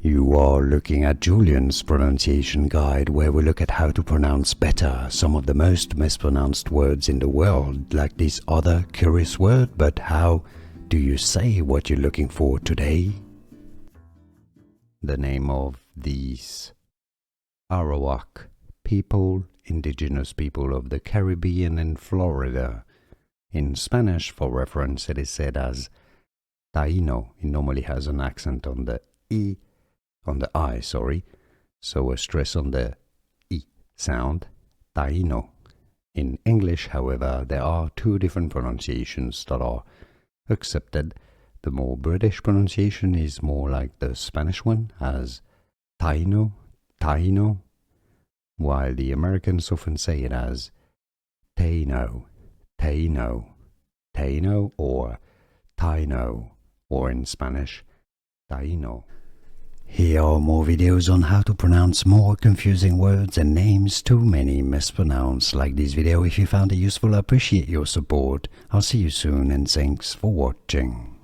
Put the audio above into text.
You are looking at Julian's pronunciation guide, where we look at how to pronounce better some of the most mispronounced words in the world, like this other curious word. But how do you say what you're looking for today? The name of these Arawak people, indigenous people of the Caribbean and Florida. In Spanish, for reference, it is said as Taino. It normally has an accent on the I, so a stress on the I sound, Taino. In English, however, there are two different pronunciations that are accepted. The more British pronunciation is more like the Spanish one, as Taino, Taino, while the Americans often say it as Taino, Taino, Taino, or Taino, or in Spanish, Taino. Here are more videos on how to pronounce more confusing words and names too many mispronounced. Like this video if you found it useful. I appreciate your support. I'll see you soon and thanks for watching.